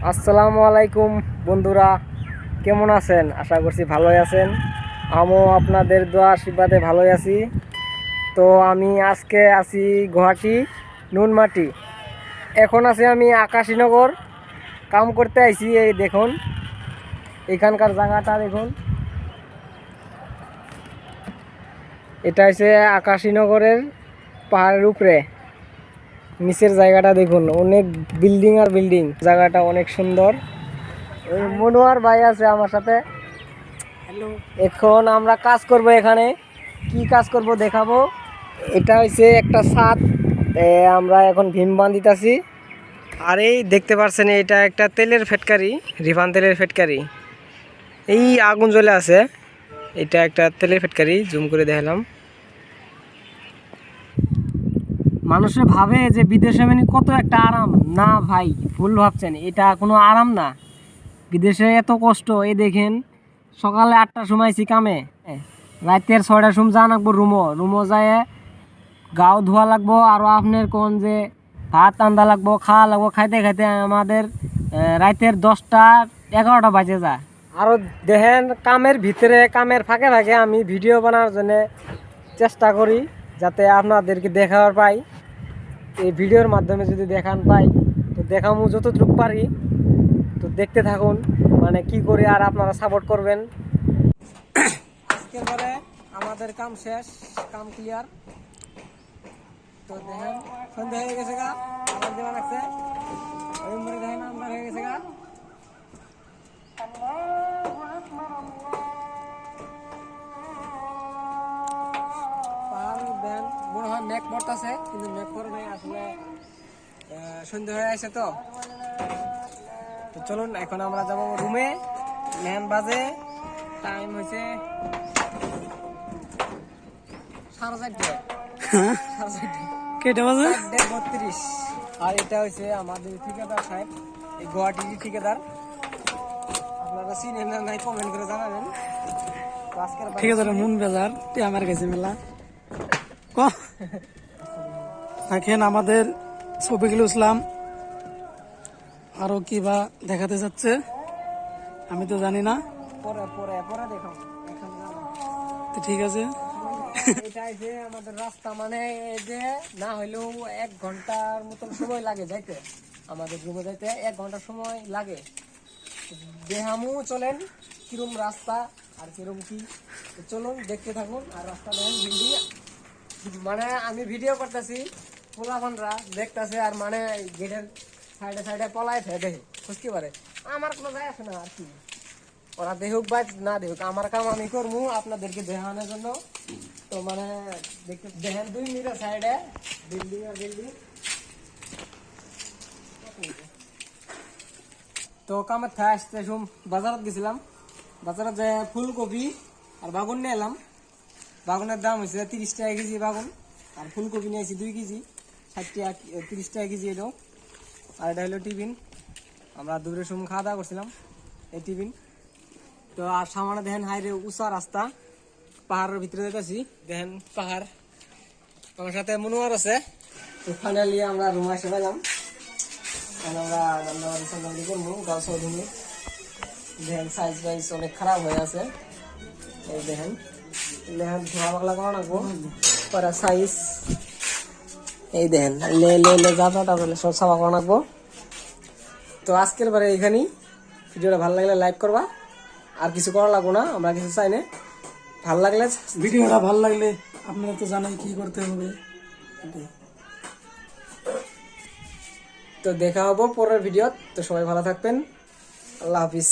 আসসালামু আলাইকুম বন্ধুরা, কেমন আছেন? আশা করছি ভালোই আছেন। আমিও আপনাদের দোয়া আশীর্বাদে ভালোই আছি। তো আমি আজকে আছি গুয়াহাটি নুনমাটি। এখন আছি আমি আকাশীনগর, কাম করতে আইছি। এই দেখুন এখানকার জায়গাটা দেখুন, এটা হচ্ছে আকাশীনগরের পাহাড়ের উপরে। নিচের জায়গাটা দেখুন, অনেক বিল্ডিং আর বিল্ডিং, জায়গাটা অনেক সুন্দর। ওই মনোয়ার ভাই আছে আমার সাথে। হ্যালো, এখন আমরা কাজ করব। এখানে কি কাজ করব দেখাবো। এটা হচ্ছে একটা ছাদ, আমরা এখন ভীম বান্ধিতেছি। আর এই দেখতে পাচ্ছেন, এটা একটা তেলের ফ্যাক্টরি, রিফাইন তেলের ফ্যাক্টরি। এই আগুন জ্বলে আছে, এটা একটা তেলের ফ্যাক্টরি। জুম করে দেখালাম। মানুষে ভাবে যে বিদেশে মানে কত একটা আরাম। না ভাই, ভুল ভাবছেন, এটা কোনো আরাম না। বিদেশে এত কষ্ট। এই দেখেন, সকালে 8টার সময় আইছি কামে, রাতের 6টার সময় যা লাগবো রুমো যায় গাও ধোয়া লাগবো। আরও আপনার কোন যে ভাত রান্ধা লাগবো, খাওয়া লাগবো। খাইতে খাইতে আমাদের রাতের 10টা 11টা বাজে যায়। আরও দেখেন, কামের ভিতরে, কামের ফাঁকে ফাঁকে আমি ভিডিও বানানোর জন্য চেষ্টা করি, যাতে আপনাদেরকে দেখাবার পাই। এই ভিডিওর মাধ্যমে যদি দেখান পাই তো দেখামু যতটুকু পারি। তো দেখতে থাকুন, মানে কি করি, আর আপনারা সাপোর্ট করবেন। আজকের পরে আমাদের কাম শেষ, কাম ক্লিয়ার। তো দেখেন, সন্ধ্যা হয়ে গেছে গা, আমার দেওয়া লাগছে। ওই মরে দেখেন আন্ধার হয়ে গেছে গা। পাহাড় দেন মনে হয় মেঘ পড়তেছে, কিন্তু মেঘ পড়ে নাই আসলে। সন্ধ্যা হয়ে আসে তো চলুন এখন আমরা যাবো রুমে। মেন বাজে, টাইম হয়েছে 4:30। কেটে বাজে 4:32। আর এটা হয়েছে আমাদের ঠিকাদার সাহেব, এই গুয়াহাটির ঠিকাদার। আপনারা চিনেন না নাই কমেন্ট করে জানাবেন। ঠিকাদার মন বেজার আমার কাছে মেলা দেখেন আমাদের শফিকুল ইসলাম আরো কি বা দেখাতে যাচ্ছে, আমি তো জানি না। পরে পরে পরে দেখো, ঠিক আছে। এটা যে আমাদের রাস্তা, মানে এই যে না হইলেও 1 ঘন্টার মতন সময় লাগে যাইতে। আমাদের রুমে যাইতে 1 ঘন্টা সময় লাগে। দেহামু চলেন কিরম রাস্তা আর কিরম কি, চলুন দেখতে থাকুন। আর রাস্তা দেখেন, বিল্ডিং, মানে আমি ভিডিও করতেছি, পোলাপানরা দেখতেছে। আর মানে গেটের সাইডে সাইডে পলায় দেখে খুঁজতে পারে, আমার কোনো যায় আসে না। আর কি ওরা দেখুক বা না দেখুক, আমার কাম আমি করবো আপনাদেরকে দেখানোর জন্য। তো মানে দেখতে দেখেন 2 মিটার সাইডে বিল্ডিং আর বিল্ডিং। তো কামের থেকে আসতে বাজারত গেছিলাম। বাজারে যে ফুলকপি আর বাগুন নিয়ে এলাম। বাগুনের দাম হয়েছে 30 টাকা কেজি বাগুন। আর ফুলকপি নিয়েছি 2 কেজি, 60 টাকা 30 টাকা কেজি এটাও। আর এটা হলো টিফিন, আমরা দুপুরের সময় খাওয়া দাওয়া করছিলাম এই টিফিন। তো আর সামনে দেখেন হাইরে উঁচা রাস্তা, পাহাড়ের ভিতরে যেতেছি। দেখেন পাহাড়, আমার সাথে মনোয়ার আছে। তো ফাইনালি আমরা রুমে এসে পেলাম। আমরা রান্নাবাড়ি করবো, গাছ ধুমু। দেখেন সাইজ বাইজ অনেক খারাপ হয়ে আছে। এই দেখেন ধোয়া পাকলা করা রাখবো পরে সাইজ। এই দেখেন লে যাতা সব সাফা করা রাখবো। তো আজকের বারে এইখানেই। ভিডিওটা ভালো লাগলে লাইক করবা, আর কিছু করা লাগবো না, আমরা কিছু চাই না। ভালো লাগলে, ভিডিওটা ভালো লাগলে আপনারা তো জানাই কি করতে হবে। তো দেখা হবো পরের ভিডিও। তো সবাই ভালো থাকবেন, আল্লাহ হাফিজ।